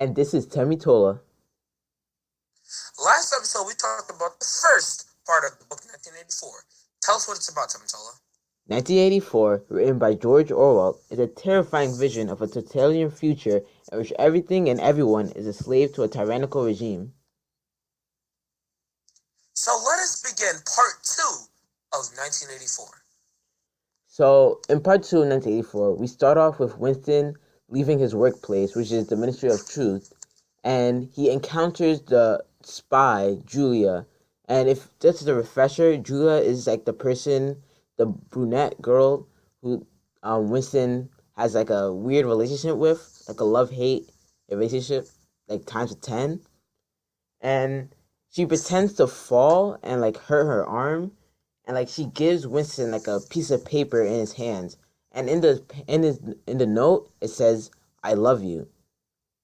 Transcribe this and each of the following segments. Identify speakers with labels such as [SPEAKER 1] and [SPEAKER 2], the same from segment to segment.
[SPEAKER 1] And this is Temitola.
[SPEAKER 2] Last episode, we talked about the first part of the book, 1984. Tell us what it's about, Tamatola.
[SPEAKER 1] 1984, written by George Orwell, is a terrifying vision of a totalitarian future in which everything and everyone is a slave to a tyrannical regime.
[SPEAKER 2] So let us begin part 2 of 1984.
[SPEAKER 1] So, in part 2 of 1984, we start off with Winston leaving his workplace, which is the Ministry of Truth, and he encounters the spy, Julia. And if just as a refresher, Julia is like the brunette girl who Winston has like a weird relationship with, like a love-hate relationship, like times 10. And she pretends to fall and like hurt her arm, and like she gives Winston like a piece of paper in his hands, and in the note it says "I love you."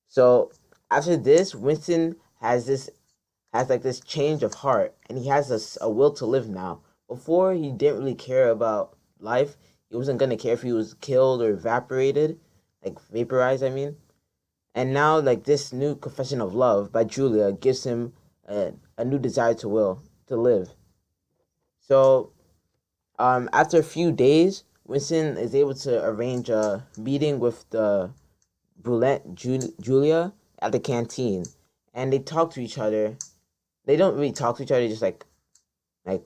[SPEAKER 1] So after this, Winston has like this change of heart, and he has a will to live now. Before, he didn't really care about life. He wasn't gonna care if he was killed or evaporated, like vaporized. I mean, and now like this new confession of love by Julia gives him a new desire to live. So after a few days, Winston is able to arrange a meeting with the Julia at the canteen, and they talk to each other. They don't really talk to each other; they just like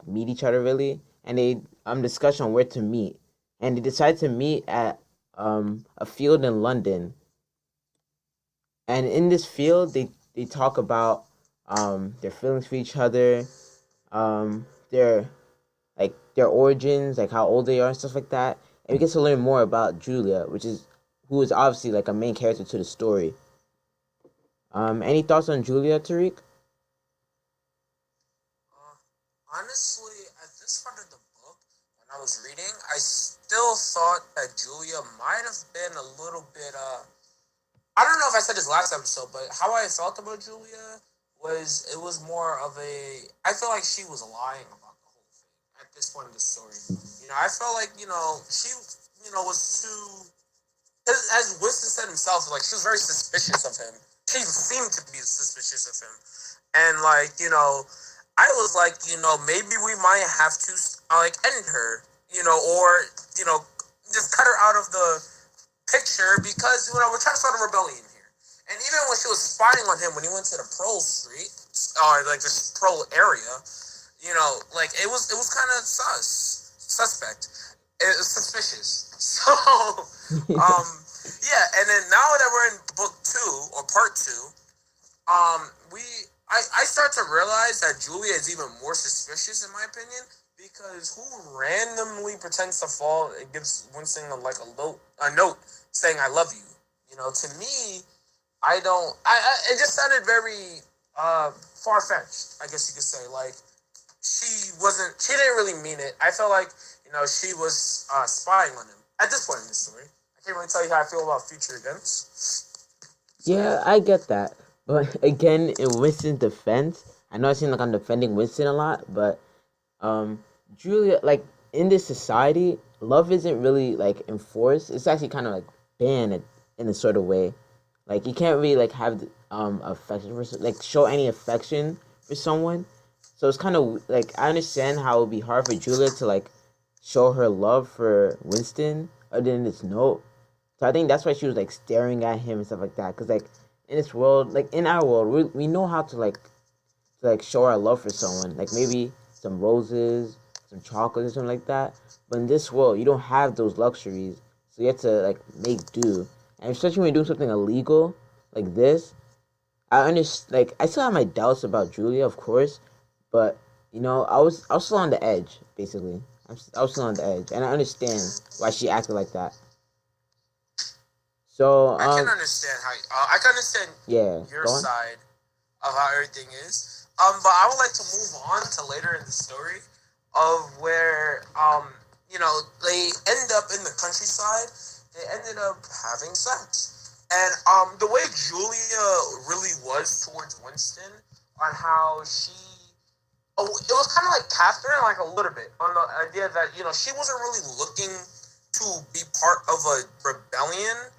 [SPEAKER 1] meet each other really, and they discuss on where to meet, and they decide to meet at a field in London. And in this field, they talk about their feelings for each other, their their origins, like how old they are and stuff like that. And we get to learn more about Julia, who is obviously like a main character to the story. Any thoughts on Julia, Tariq?
[SPEAKER 2] Honestly, at this part of the book, when I was reading, I still thought that Julia might have been a little bit, I don't know if I said this last episode, but how I felt about Julia was it was more of a. I feel like she was lying about the whole thing at this point in the story. I felt like she was too. As Winston said himself, like she was very suspicious of him. She seemed to be suspicious of him, and I was like, maybe we might have to like end her, or just cut her out of the picture because we're trying to start a rebellion here. And even when she was spying on him when he went to the Pearl Street, or like this Pearl area, like it was kind of suspect, suspicious. So, yeah. And then now that we're in book 2 or part 2, I start to realize that Julia is even more suspicious in my opinion because who randomly pretends to fall and gives Winston a note saying "I love you." To me, I don't. It just sounded very far fetched. I guess you could say like she wasn't. She didn't really mean it. I felt like she was spying on him at this point in the story. I can't really tell you how I feel about future events. So yeah.
[SPEAKER 1] Yeah, I get that. But again, in Winston's defense, I know I seem like I'm defending Winston a lot, but Julia, like in this society, love isn't really like enforced. It's actually kind of like banned in a sort of way. Like you can't really like have affection for like show any affection for someone. So it's kind of like I understand how it would be hard for Julia to like show her love for Winston other than this note. So I think that's why she was like staring at him and stuff like that. Cause like in this world, like in our world, we know how to like show our love for someone. Like maybe some roses, some chocolates, or something like that. But in this world, you don't have those luxuries, so you have to like make do. And especially when you're doing something illegal like this, I understand. Like I still have my doubts about Julia, of course, but I was still on the edge, basically. I was still on the edge, and I understand why she acted like that. So
[SPEAKER 2] I can understand how I can understand
[SPEAKER 1] yeah,
[SPEAKER 2] your
[SPEAKER 1] go on.
[SPEAKER 2] side of how everything is. But I would like to move on to later in the story of where they end up in the countryside. They ended up having sex, and the way Julia really was towards Winston on how she. Oh, it was kind of like Catherine, like a little bit, on the idea that she wasn't really looking to be part of a rebellion,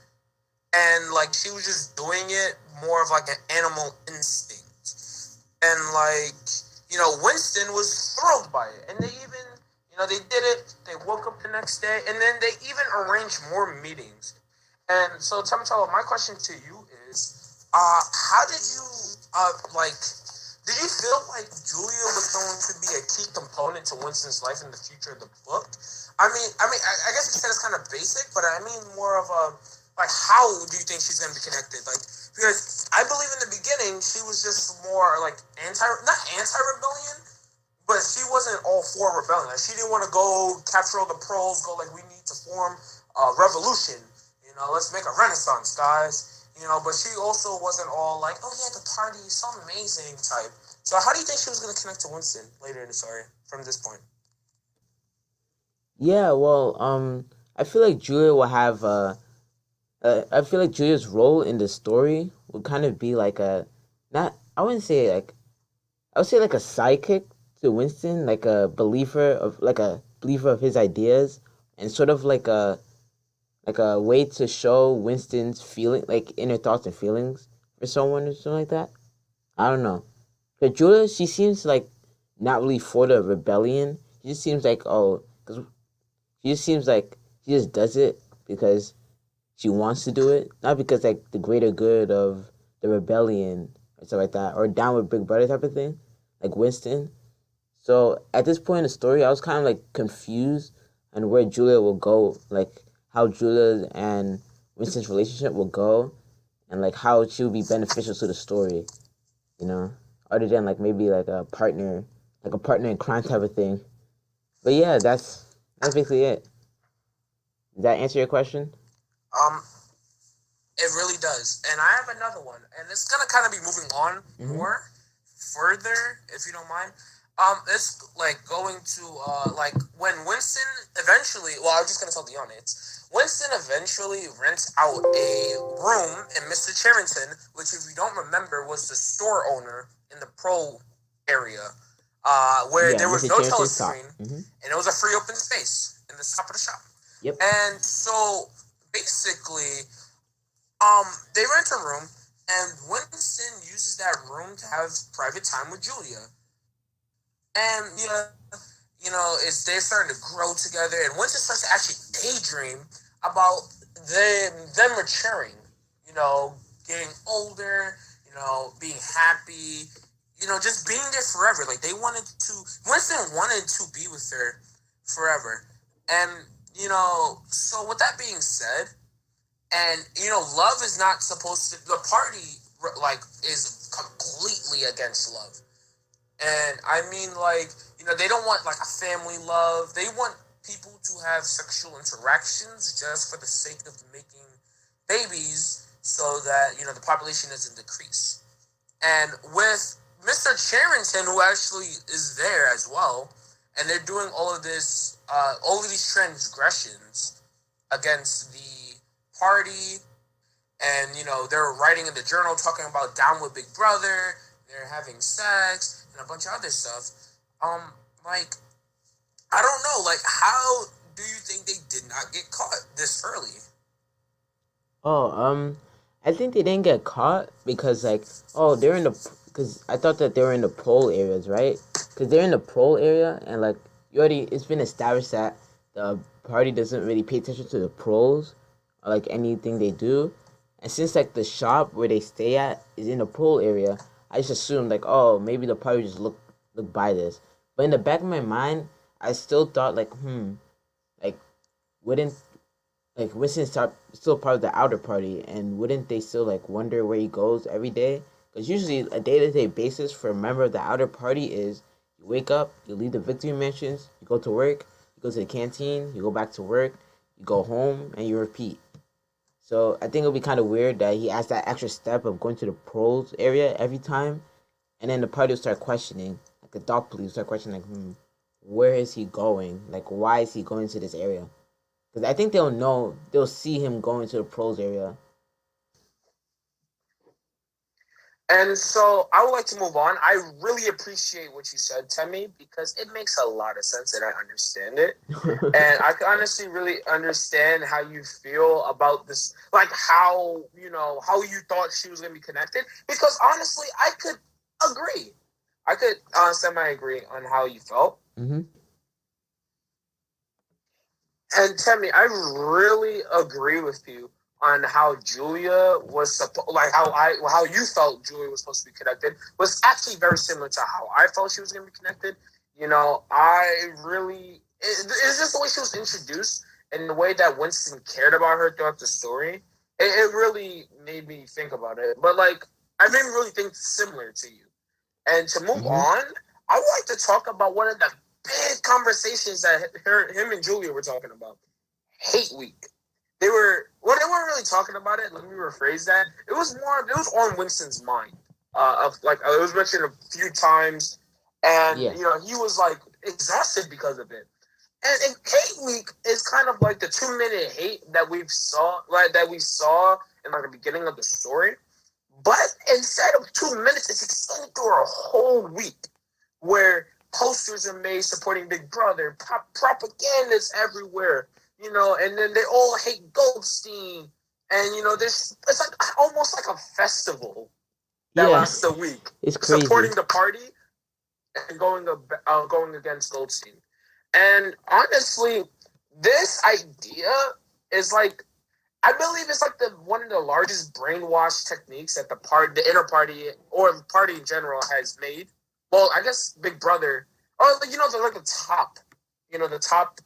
[SPEAKER 2] and like she was just doing it more of like an animal instinct. And like, Winston was thrilled by it, and they even, they did it. They woke up the next day, and then they even arranged more meetings. And so, Tamatalo, my question to you is, how did you, like, did you feel like Julia was going to be a key component to Winston's life in the future of the book? I guess you said it's kind of basic, but I mean more of a, like, how do you think she's going to be connected? Like, because I believe in the beginning she was just more like not anti-rebellion, but she wasn't all for rebellion. Like, she didn't want to go capture all the pearls, go like, we need to form a revolution. Let's make a renaissance, guys. But she also wasn't all like, oh yeah, the party is so amazing type. So how do you think she was going to connect to Winston later in the story from this point?
[SPEAKER 1] Yeah, well, I feel like Julia will have I feel like Julia's role in the story would kind of be like a not I wouldn't say like I would say like a sidekick to Winston, like a believer of his ideas, and sort of like a way to show Winston's feeling, like inner thoughts and feelings for someone or something like that. I don't know. Cause Julia, she seems like not really for the rebellion. She just seems like because she just seems like she just does it because she wants to do it, not because like the greater good of the rebellion or stuff like that, or down with Big Brother type of thing, like Winston. So at this point in the story, I was kind of like confused on where Julia will go, like how Julia and Winston's relationship will go, and like how she will be beneficial to the story, you know, other than like maybe like a partner in crime type of thing. But yeah, that's basically it. Does that answer your question?
[SPEAKER 2] Um, it really does. And I have another one, and it's gonna kind of be moving on
[SPEAKER 1] Mm-hmm.
[SPEAKER 2] more further, if you don't mind. It's like going to like when Winston eventually. Well, I was just gonna tell Dion it's Winston eventually rents out a room in Mr. Charrington, which, if you don't remember, was the store owner in the pro area, where
[SPEAKER 1] Yeah,
[SPEAKER 2] there was
[SPEAKER 1] Mr.
[SPEAKER 2] no
[SPEAKER 1] Charrington's top.
[SPEAKER 2] telescreen,
[SPEAKER 1] Mm-hmm.
[SPEAKER 2] and it was a free open space in the top of the shop.
[SPEAKER 1] Yep.
[SPEAKER 2] And so basically, they rent a room, and Winston uses that room to have private time with Julia. And it's they're starting to grow together, and Winston starts to actually daydream about them maturing, getting older, being happy, just being there forever. Like Winston wanted to be with her forever, and so with that being said, and love is not supposed to. The party like is completely against love, and I mean, like, they don't want like a family love. They want people to have sexual interactions just for the sake of making babies, so that the population doesn't decrease. And with Mr. Charrington, who actually is there as well, and they're doing all of these transgressions against the party, and they're writing in the journal talking about down with Big Brother. They're having sex and a bunch of other stuff. Like, I don't know. Like, how do you think they did not get caught this early?
[SPEAKER 1] Oh, I think they didn't get caught because they're in the because I thought that they were in the pole areas, right? Because they're in the pole area, and like it's been established that the party doesn't really pay attention to the pros or like anything they do, and since like the shop where they stay at is in the pole area, I just assumed like, oh, maybe the party just look by this, but in the back of my mind, I still thought like, like wouldn't like Winston's still part of the outer party, and wouldn't they still like wonder where he goes every day? Because usually a day-to-day basis for a member of the outer party is you wake up, you leave the victory mansions, you go to work, you go to the canteen, you go back to work, you go home, and you repeat. So I think it'll be kind of weird that he has that extra step of going to the pros area every time, and then the party will start questioning, like the dog police will start questioning, like, where is he going? Like, why is he going to this area? Because I think they'll see him going to the pros area.
[SPEAKER 2] And so I would like to move on. I really appreciate what you said, Temi, because it makes a lot of sense and I understand it. And I can honestly really understand how you feel about this, like how, how you thought she was going to be connected. Because honestly, I could agree. I could semi-agree on how you felt.
[SPEAKER 1] Mm-hmm.
[SPEAKER 2] And Temi, I really agree with you on how Julia was like how you felt Julia was supposed to be connected was actually very similar to how I felt she was going to be connected. I really it's just the way she was introduced and the way that Winston cared about her throughout the story. It really made me think about it. But like, I didn't really think similar to you. And to move
[SPEAKER 1] Mm-hmm.
[SPEAKER 2] on, I would like to talk about one of the big conversations that him and Julia were talking about. Hate Week. They weren't really talking about it. Let me rephrase that. It was on Winston's mind. Of like it was mentioned a few times, and
[SPEAKER 1] Yeah.
[SPEAKER 2] he was like exhausted because of it. And Hate Week is kind of like the 2 minute hate that we saw in like the beginning of the story. But instead of 2 minutes, it's extended through a whole week where posters are made supporting Big Brother, propaganda's everywhere, and then they all hate Goldstein. And, it's like almost like a festival that
[SPEAKER 1] Yeah.
[SPEAKER 2] lasts a week,
[SPEAKER 1] It's crazy.
[SPEAKER 2] supporting the party and going against Goldstein. And honestly, this idea is like I believe it's like the one of the largest brainwash techniques that the inner party or the party in general has made. Well, I guess Big Brother, or the top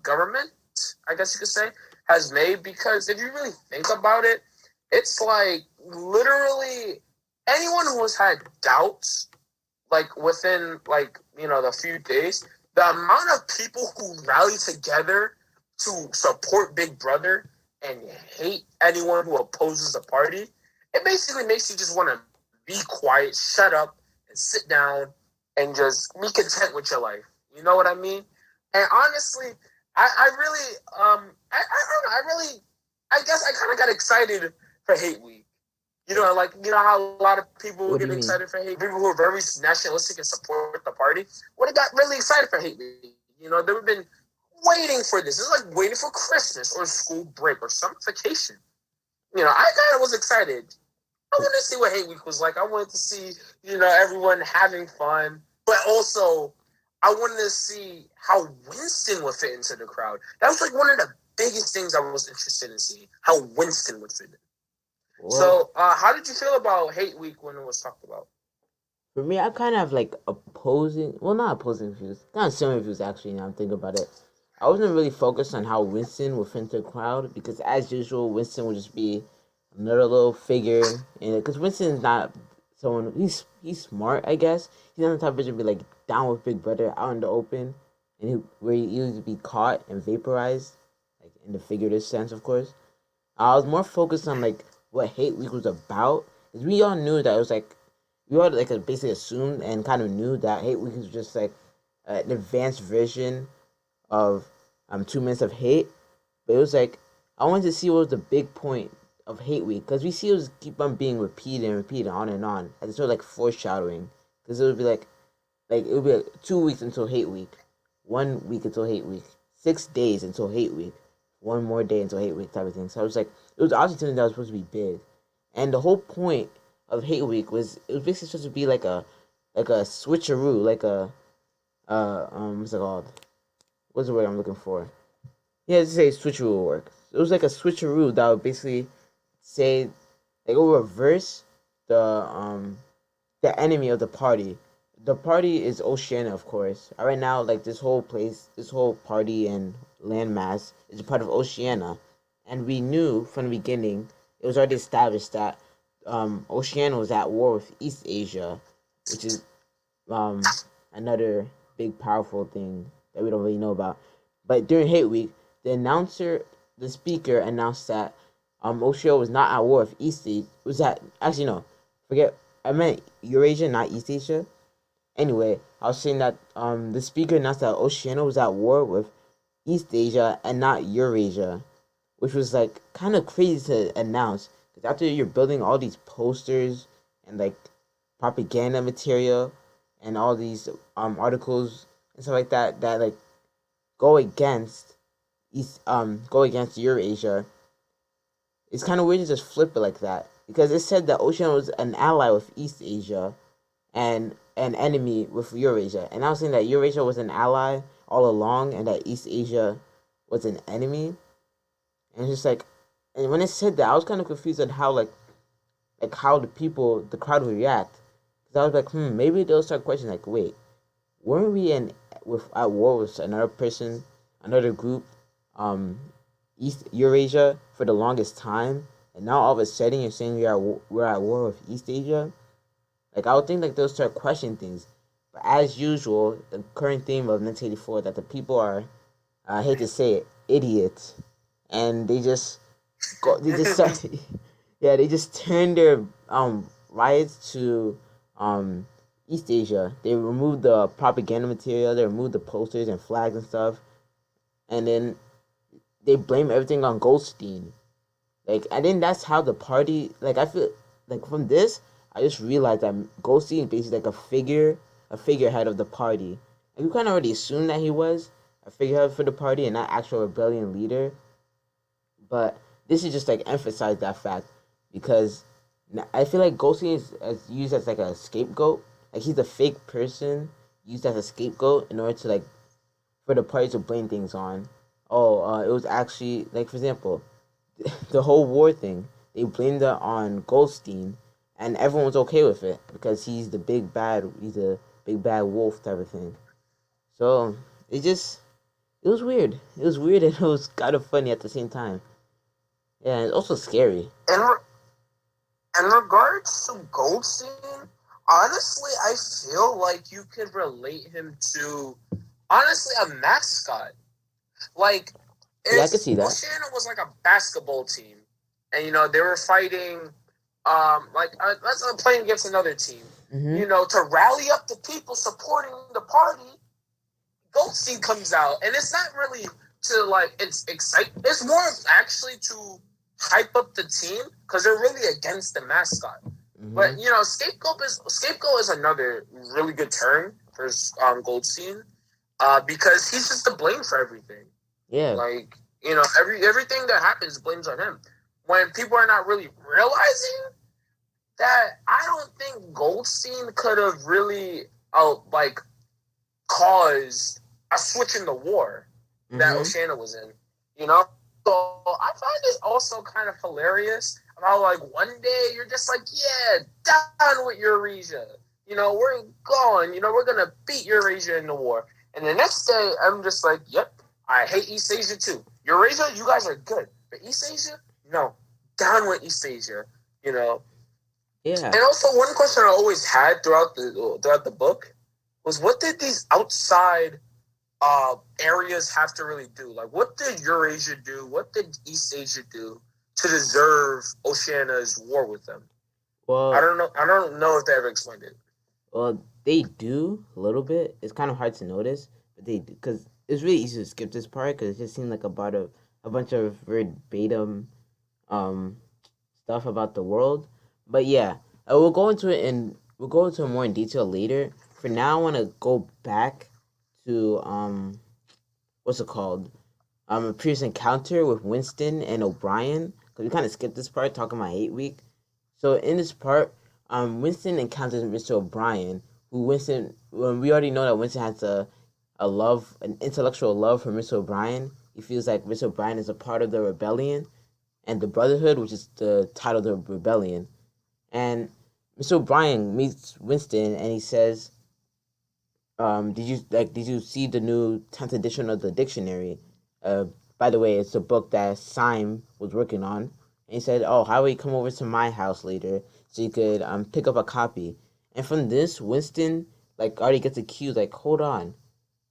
[SPEAKER 2] government, I guess you could say, has made because if you really think about it, it's like literally anyone who has had doubts, like within the few days, the amount of people who rally together to support Big Brother and hate anyone who opposes the party, it basically makes you just want to be quiet, shut up, and sit down and just be content with your life. You know what I mean? And honestly, I really, don't know, I guess I kind of got excited for Hate Week. How a lot of people
[SPEAKER 1] What do
[SPEAKER 2] get
[SPEAKER 1] you mean?
[SPEAKER 2] excited for Hate. People who are very nationalistic and support the party, would have got really excited for Hate Week. They've been waiting for this. It's like waiting for Christmas or school break or some vacation. I kind of was excited. I wanted to see what Hate Week was like. I wanted to see, everyone having fun, but also I wanted to see how Winston would fit into the crowd. That was like one of the biggest things I was interested in seeing, how Winston would fit in.
[SPEAKER 1] Well,
[SPEAKER 2] So, how did you feel about Hate Week when it was talked about?
[SPEAKER 1] for me, I kind of like opposing. Well, not opposing views. Kind of similar views actually. Now I'm thinking about it. I wasn't really focused on how Winston would fit into the crowd because, as usual, Winston would just be another little figure. And because Winston's not someone, he's smart, I guess. He's not the type of person to be like down with Big Brother out in the open, and where he used to be caught and vaporized, like in the figurative sense, of course. I was more focused on like what Hate Week was about, because we all knew that it was like we all like basically assumed and kind of knew that Hate Week was just like an advanced version of 2 minutes of hate. But it was like I wanted to see what was the big point of Hate Week, because we see it was keep on being repeated and repeated on and on as it's sort of like foreshadowing, because it would be like it would be like 2 weeks until Hate Week, 1 week until Hate Week, 6 days until Hate Week, one more day until Hate Week type of thing. So I was like, it was obviously something that was supposed to be big, and the whole point of Hate Week was it was basically supposed to be like a switcheroo, like a what's it called? What's the word I'm looking for? Yeah, let's say switcheroo would work. It was like a switcheroo that would basically say like it would reverse the enemy of the party. The party is Oceania, of course. Right now, like this whole place, this whole party and landmass is a part of Oceania, and we knew from the beginning it was already established that Oceania was at war with East Asia, which is um, another big powerful thing that we don't really know about. But during Hate Week, the speaker announced that Oceania was not at war with East Asia. Was that actually no? Forget. I meant Eurasia, not East Asia. Anyway, I was saying that the speaker announced that Oceania was at war with East Asia and not Eurasia, which was like kind of crazy to announce because after you're building all these posters and like propaganda material and all these articles and stuff like that that like go against go against Eurasia. It's kind of weird to just flip it like that because it said that Oceania was an ally with East Asia and an enemy with Eurasia, and I was saying that Eurasia was an ally all along and that East Asia was an enemy, and it's just like, and when it said that, I was kind of confused on how like how the crowd would react, because I was like, maybe they'll start questioning like, wait, weren't we in with at war with another person, another group, um, East Eurasia for the longest time, and now all of a sudden you're saying we're at war with East Asia? Like I would think like they'll start questioning things, but as usual, the current theme of 1984 that the people are, I hate to say it, idiots, and they just start, yeah, they just turn their riots to um East Asia. They removed the propaganda material, they removed the posters and flags and stuff, and then they blame everything on Goldstein. Like, I think that's how the party. Like, I feel like from this, I just realized that Goldstein is basically like a figurehead of the party. And you kind of already assumed that he was a figurehead for the party and not actual rebellion leader. But this is just like emphasize that fact because I feel like Goldstein is used as like a scapegoat. Like he's a fake person used as a scapegoat in order to like for the party to blame things on. Oh, it was actually like for example, the whole war thing. They blamed it on Goldstein, and everyone was okay with it because he's the big bad. He's a big bad wolf type of thing. So it was weird. It was weird and it was kind of funny at the same time. Yeah, it's also scary.
[SPEAKER 2] In regards to Goldstein, honestly, I feel like you could relate him to honestly a mascot. Like,
[SPEAKER 1] Yeah, I
[SPEAKER 2] if
[SPEAKER 1] could see that.
[SPEAKER 2] Oceania was like a basketball team, and they were fighting, let's say playing against another team, to rally up the people supporting the party, Goldstein comes out, and it's not really to like it's excite. It's more actually to hype up the team because they're really against the mascot. But scapegoat is another really good term for Goldstein, because he's just to blame for everything.
[SPEAKER 1] Yeah.
[SPEAKER 2] Like everything that happens blames on him. When people are not really realizing that, I don't think Goldstein could have really caused a switch in the war that Oceania was in. So I find it also kind of hilarious about like one day you're just like, yeah, down with Eurasia. We're going. We're gonna beat Eurasia in the war. And the next day I'm just like, yep, I hate East Asia too. Eurasia, you guys are good, but East Asia, no, down with East Asia.
[SPEAKER 1] Yeah.
[SPEAKER 2] And also, one question I always had throughout the book was, what did these outside areas have to really do? Like, what did Eurasia do? What did East Asia do to deserve Oceania's war with them?
[SPEAKER 1] Well,
[SPEAKER 2] I don't know. I don't know if they ever explained it.
[SPEAKER 1] Well, they do a little bit. It's kind of hard to notice, but they do because it's really easy to skip this part because it just seemed like a bunch of verbatim um stuff about the world. But yeah, we'll go into it more in detail later. For now, I want to go back to what's it called? A previous encounter with Winston and O'Brien because we kind of skipped this part talking about Hate Week. So in this part, Winston encounters Mr. O'Brien, when we already know that Winston has an intellectual love for Mr. O'Brien. He feels like Mr. O'Brien is a part of the rebellion and the Brotherhood, which is the title of the rebellion. And Mr. O'Brien meets Winston and he says, did you see the new 10th edition of the dictionary? By the way, it's a book that Syme was working on. And he said, oh, how about you come over to my house later so you could pick up a copy? And from this, Winston already gets accused. Like, hold on,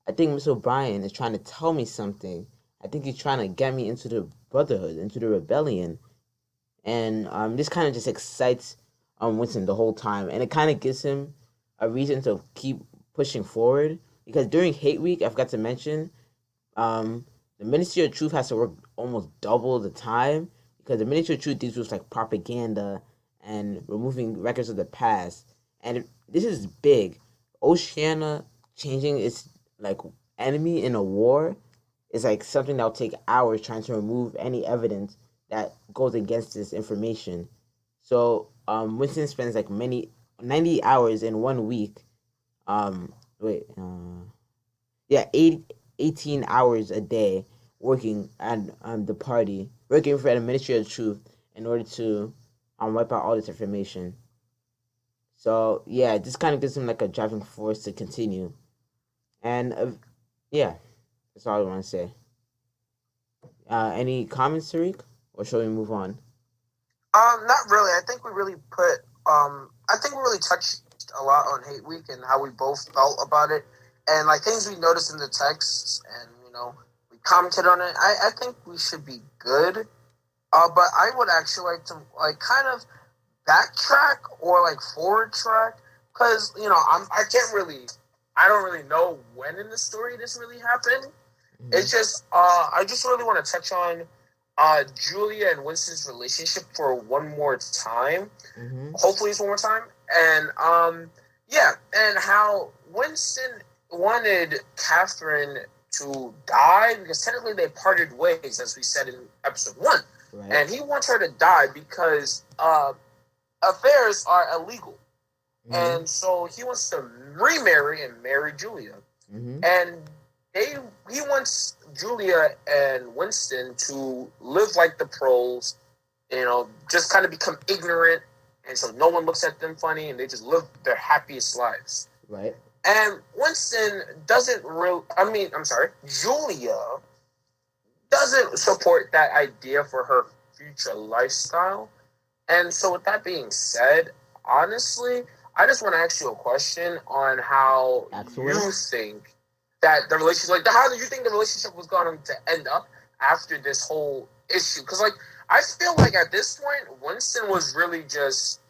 [SPEAKER 1] I think Mr. O'Brien is trying to tell me something. I think he's trying to get me into the Brotherhood, into the rebellion. And this kind of just excites Winston the whole time, and it kind of gives him a reason to keep pushing forward. Because during Hate Week, I forgot to mention, the Ministry of Truth has to work almost double the time because the Ministry of Truth deals with like propaganda and removing records of the past. And this is big. Oceania changing its like enemy in a war is like something that will take hours trying to remove any evidence that goes against this information. So Winston spends like 90 hours in 1 week. Wait, yeah, 18 hours a day working at the party, working for the Ministry of Truth in order to wipe out all this information. So yeah, this kind of gives him like a driving force to continue. And yeah, that's all I want to say. Any comments, Tariq, or shall we move on?
[SPEAKER 2] Not really. I think we really put. I think we really touched a lot on Hate Week and how we both felt about it, and like things we noticed in the texts, and we commented on it. I think we should be good. But I would actually like to like kind of backtrack or like forward track because I don't really know when in the story this really happened. It's just I just really want to touch on Julia and Winston's relationship for one more time. Hopefully it's one more time. And yeah, and how Winston wanted Catherine to die because technically they parted ways, as we said in episode 1. Right. And he wants her to die because affairs are illegal. And so he wants to remarry and marry Julia. And he wants Julia and Winston to live like the pros, just kind of become ignorant, and so no one looks at them funny, and they just live their happiest lives.
[SPEAKER 1] Right.
[SPEAKER 2] And Winston Julia doesn't support that idea for her future lifestyle. And so with that being said, honestly, I just want to ask you a question on how you think that the relationship, like, how do you think the relationship was going to end up after this whole issue? Because, like, I feel like at this point, Winston was really just,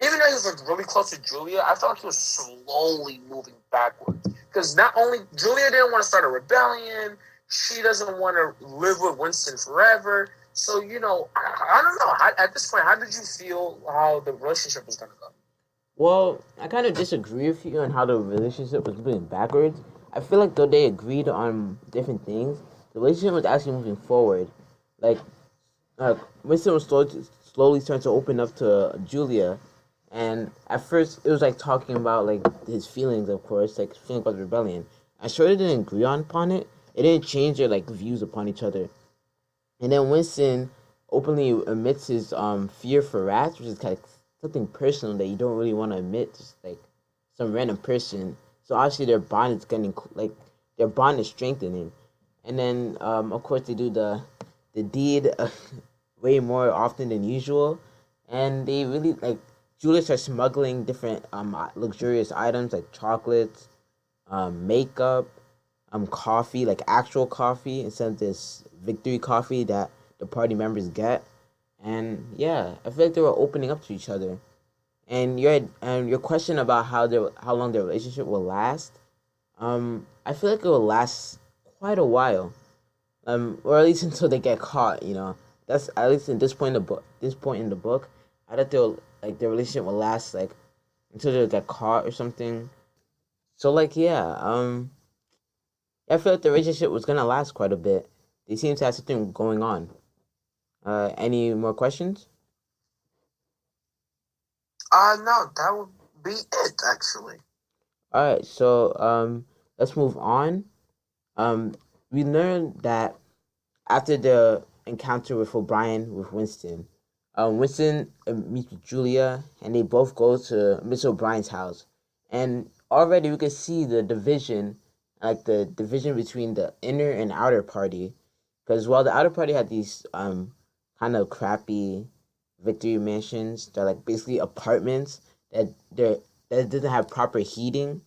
[SPEAKER 2] even though he was like really close to Julia, I felt like he was slowly moving backwards. Because not only Julia didn't want to start a rebellion, she doesn't want to live with Winston forever. So, I don't know. At this point, how did you feel how the relationship was going to go?
[SPEAKER 1] Well, I kind of disagree with you on how the relationship was moving backwards. I feel like though they agreed on different things, the relationship was actually moving forward. Like Winston was slowly starting to open up to Julia, and at first it was like talking about like his feelings, of course, like feeling about the rebellion. I sure they didn't agree upon it. It didn't change their like views upon each other. And then Winston openly admits his fear for rats, which is kind of something personal that you don't really want to admit, just like some random person. So obviously their bond is getting their bond is strengthening, and then of course they do the deed way more often than usual, and they really like Julia starts smuggling different luxurious items like chocolates, makeup, coffee, like actual coffee instead of this victory coffee that the party members get. And yeah, I feel like they were opening up to each other. And your question about how long their relationship will last, I feel like it will last quite a while, or at least until they get caught. That's at least in this point in the book. I thought they'll like their relationship will last like until they get caught or something. So like yeah, I feel like the relationship was gonna last quite a bit. They seem to have something going on. Any more questions?
[SPEAKER 2] No, that would be it, actually.
[SPEAKER 1] All right, so let's move on. We learned that after the encounter with O'Brien with Winston, Winston meets with Julia, and they both go to Miss O'Brien's house. And already we can see the division, like the division between the inner and outer party, because while the outer party had these kind of crappy victory mansions, they're like basically apartments that doesn't have proper heating.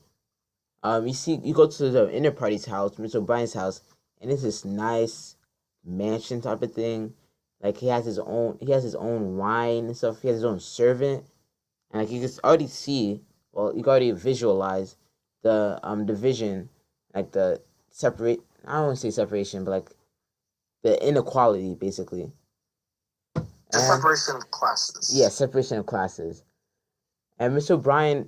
[SPEAKER 1] You go to the inner party's house, Mr. O'Brien's house, and it's this nice mansion type of thing. Like he has his own wine and stuff. He has his own servant, and like you can already see, well, you can already visualize the division, like the separate. I don't want to say separation, but like the inequality, basically.
[SPEAKER 2] The separation of classes.
[SPEAKER 1] Yeah, separation of classes. And Mr. O'Brien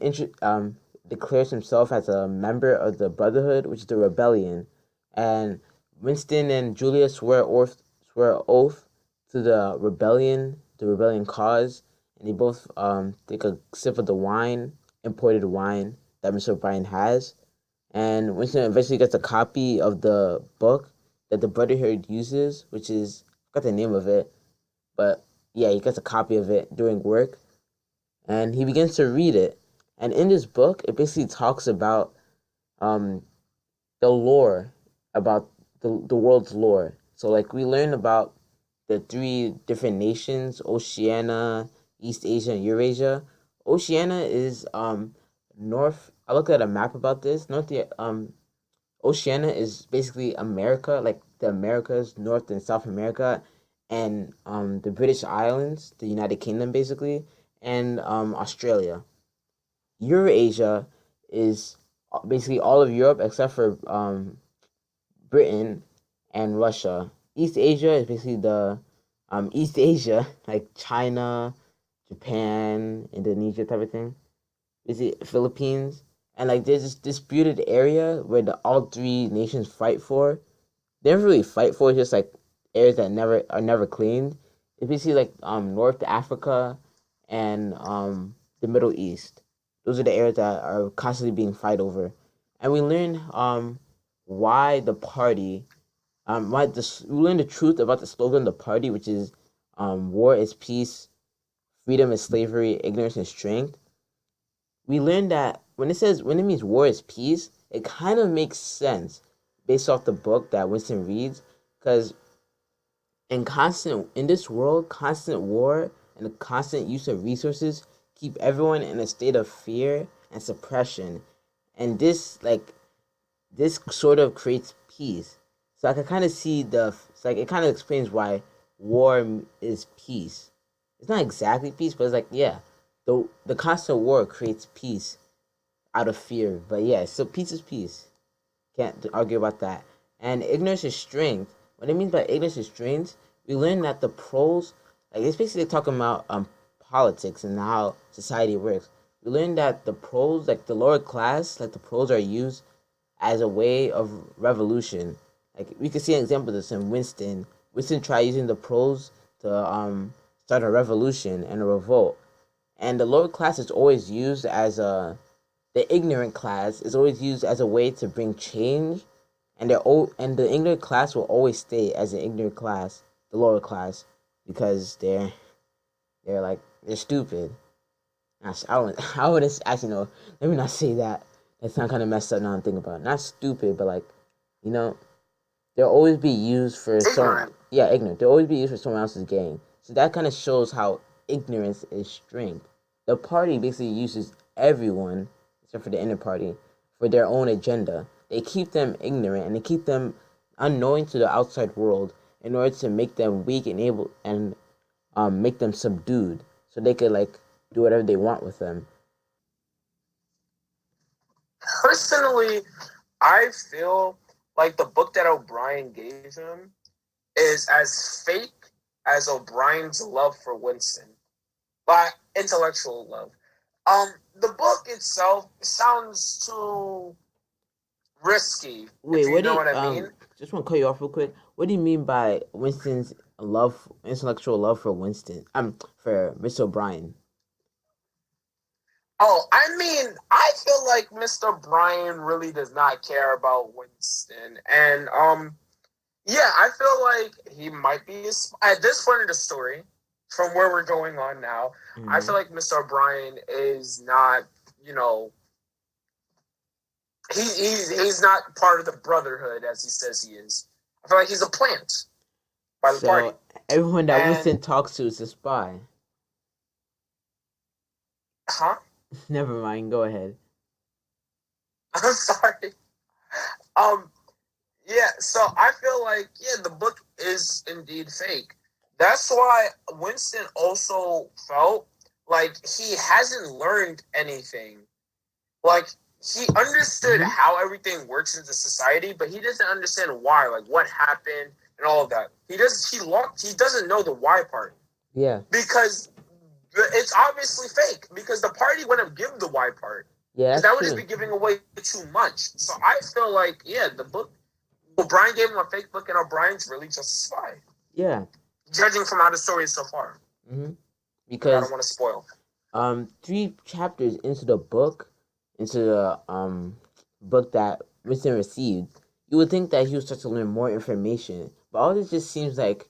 [SPEAKER 1] declares himself as a member of the Brotherhood, which is the rebellion. And Winston and Julia swear oath to the rebellion cause, and they both take a sip of the wine, imported wine that Mr. O'Brien has. And Winston eventually gets a copy of the book that the Brotherhood uses, which is I forgot the name of it, but yeah, he gets a copy of it during work, and he begins to read it. And in this book, it basically talks about um, the lore, about the world's lore. So like we learn about the three different nations: Oceania, East Asia, and Eurasia. Oceania is north. I looked at a map about this. Oceania is basically America, like the Americas, North and South America, and the British Islands, the United Kingdom, basically, and Australia. Eurasia is basically all of Europe except for Britain and Russia. East Asia is basically the East Asia, like China, Japan, Indonesia type of thing. Is it Philippines? And like there's this disputed area where the all three nations fight for. They never really fight for. It's just like areas that never cleaned. It's basically like North Africa and the Middle East. Those are the areas that are constantly being fight over. And we learn why the party we learn the truth about the slogan of the party, which is war is peace, freedom is slavery, ignorance is strength. We learned that when it means war is peace, it kind of makes sense based off the book that Winston reads, because in this world, constant war and the constant use of resources keep everyone in a state of fear and suppression, and this sort of creates peace. So I can kind of see it's like it kind of explains why war is peace. It's not exactly peace, but it's like yeah, the constant war creates peace out of fear. But yeah, so peace is peace. Can't argue about that. And ignorance is strength. What it means by ignorance is strength, we learn that the pros, like it's basically talking about politics and how society works. We learn that the pros, like the lower class, like the pros are used as a way of revolution. Like we can see an example of this in Winston. Winston tried using the pros to start a revolution and a revolt. And the lower class is always used as the ignorant class is always used as a way to bring change, and and the ignorant class will always stay as an ignorant class, the lower class, because they're stupid. I wouldn't actually no. Let me not say that. That sounds kind of messed up now. I'm thinking about it. Not stupid, but like, you know, they'll always be used for
[SPEAKER 2] ignorant.
[SPEAKER 1] Ignorant. They'll always be used for someone else's gain. So that kind of shows how ignorance is strength. The party basically uses everyone except for the inner party for their own agenda. They keep them ignorant and they keep them unknowing to the outside world in order to make them weak and able and make them subdued so they could like do whatever they want with them.
[SPEAKER 2] Personally, I feel like the book that O'Brien gave him is as fake as O'Brien's love for Winston, by intellectual love. The book itself sounds too risky.
[SPEAKER 1] Wait,
[SPEAKER 2] if you know what I mean.
[SPEAKER 1] Just want to cut you off real quick. What do you mean by Winston's intellectual love for Winston? For Mr. O'Brien.
[SPEAKER 2] Oh, I mean, I feel like Mr. Bryan really does not care about Winston, and yeah, I feel like he might be at this point of the story. From where we're going on now, I feel like Mr. O'Brien is not, he's not part of the Brotherhood as he says he is. I feel like he's a plant by the party.
[SPEAKER 1] Everyone that Winston talks to is a spy.
[SPEAKER 2] Huh?
[SPEAKER 1] Never mind. Go ahead.
[SPEAKER 2] I'm sorry. Yeah. So I feel like the book is indeed fake. That's why Winston also felt like he hasn't learned anything. Like he understood how everything works in the society, but he doesn't understand why. Like what happened and all of that. He doesn't know the why part.
[SPEAKER 1] Yeah.
[SPEAKER 2] Because it's obviously fake. Because the party wouldn't give the Y part.
[SPEAKER 1] Yeah,
[SPEAKER 2] Because
[SPEAKER 1] that's
[SPEAKER 2] that would just
[SPEAKER 1] true.
[SPEAKER 2] be giving away too much. So I feel like, yeah, the book. O'Brien gave him a fake book, and O'Brien's really just a spy.
[SPEAKER 1] Yeah.
[SPEAKER 2] Judging from how the story is so far.
[SPEAKER 1] Mm-hmm.
[SPEAKER 2] But I don't
[SPEAKER 1] Because
[SPEAKER 2] want to spoil.
[SPEAKER 1] 3 chapters into the book, into the book that Winston received, you would think that he would start to learn more information. But all this just seems like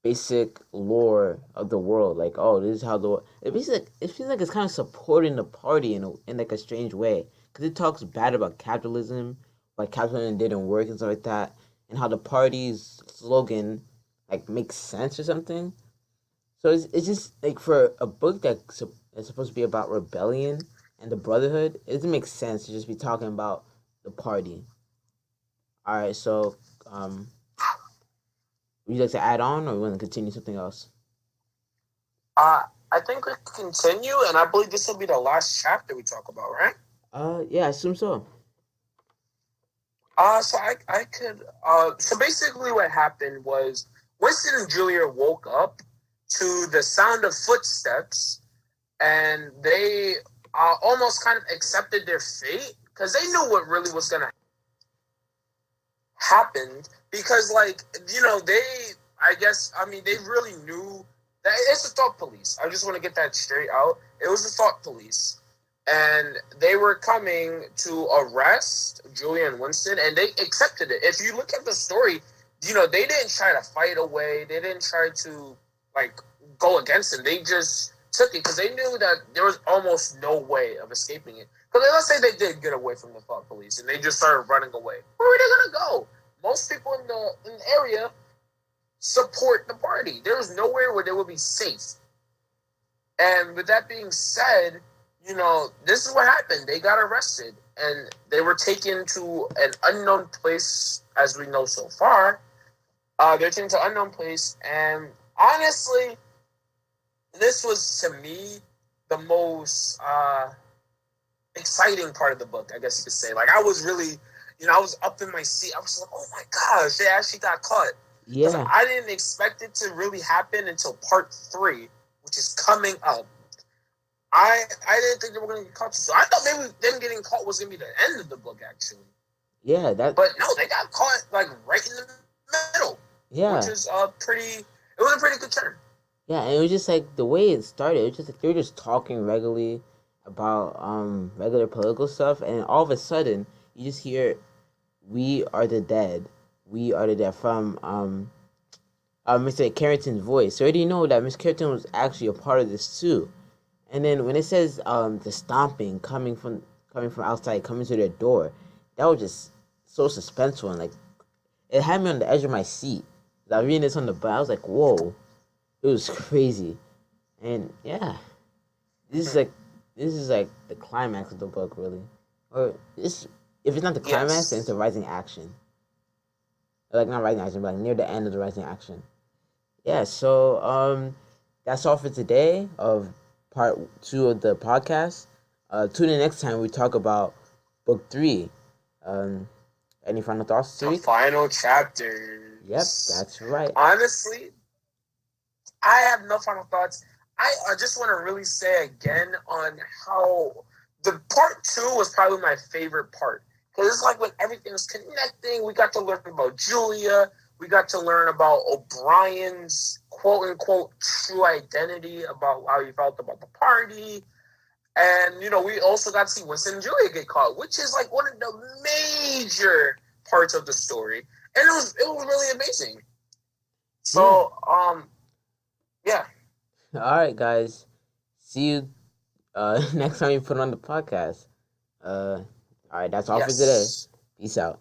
[SPEAKER 1] basic lore of the world. Like, oh, this is how the world. It feels like it's kind of supporting the party in like a strange way, because it talks bad about capitalism, like capitalism didn't work and stuff like that, and how the party's slogan like makes sense or something. So it's just like for a book that is supposed to be about rebellion and the brotherhood, it doesn't make sense to just be talking about the party. All right, so would you like to add on, or you want to continue something else?
[SPEAKER 2] I think we continue, and I believe this will be the last chapter we talk about, right?
[SPEAKER 1] Yeah, I assume so.
[SPEAKER 2] So I could, so basically what happened was Winston and Julia woke up to the sound of footsteps, and they almost kind of accepted their fate because they knew what really was going to happen. Because, like, I guess, I mean, they really knew that it's the thought police. I just want to get that straight out. It was the thought police. And they were coming to arrest Julia and Winston, and they accepted it. If you look at the story, they didn't try to fight away. They didn't try to, like, go against him. They just took it because they knew that there was almost no way of escaping it. Because let's say they did get away from the thought police and they just started running away. Where were they going to go? Most people in the area support the party. There was nowhere where they would be safe. And with that being said, this is what happened. They got arrested and they were taken to an unknown place, as we know so far. They're taken to an unknown place, and honestly, this was, to me, the most exciting part of the book, I guess you could say. Like, I was really, I was up in my seat. I was like, oh my gosh, they actually got caught. Because
[SPEAKER 1] Yeah.
[SPEAKER 2] I didn't expect it to really happen until part 3, which is coming up. I didn't think they were going to get caught. So I thought maybe them getting caught was going to be the end of the book, actually.
[SPEAKER 1] Yeah,
[SPEAKER 2] But no, they got caught, like, right in the middle.
[SPEAKER 1] Yeah.
[SPEAKER 2] Which is it was a pretty good turn.
[SPEAKER 1] Yeah, and it was just like the way it started. It was just like they were just talking regularly about regular political stuff, and all of a sudden you just hear, "We are the dead. We are the dead" from Mr. Carrington's voice. So you already know that Miss Carrington was actually a part of this too. And then when it says the stomping coming from outside, coming to their door, that was just so suspenseful, and like it had me on the edge of my seat. I was reading this on the bus. I was like, whoa, it was crazy. And yeah, this is like the climax of the book, really. Or this, if it's not the climax, then it's the rising action. Like not rising action, but like near the end of the rising action. Yeah, so that's all for today of part 2 of the podcast. Tune in next time we talk about book 3. Any final thoughts,
[SPEAKER 2] The
[SPEAKER 1] Tariq?
[SPEAKER 2] final chapter.
[SPEAKER 1] Yep, that's right.
[SPEAKER 2] Honestly, I have no final thoughts. I just want to really say again on how the part 2 was probably my favorite part. Because it's like when everything was connecting, we got to learn about Julia. We got to learn about O'Brien's quote-unquote true identity, about how he felt about the party. And, we also got to see Winston and Julia get caught, which is like one of the major parts of the story. And it was really amazing. So, yeah.
[SPEAKER 1] All right, guys. See you next time you put on the podcast. All right, that's all for today. Peace out.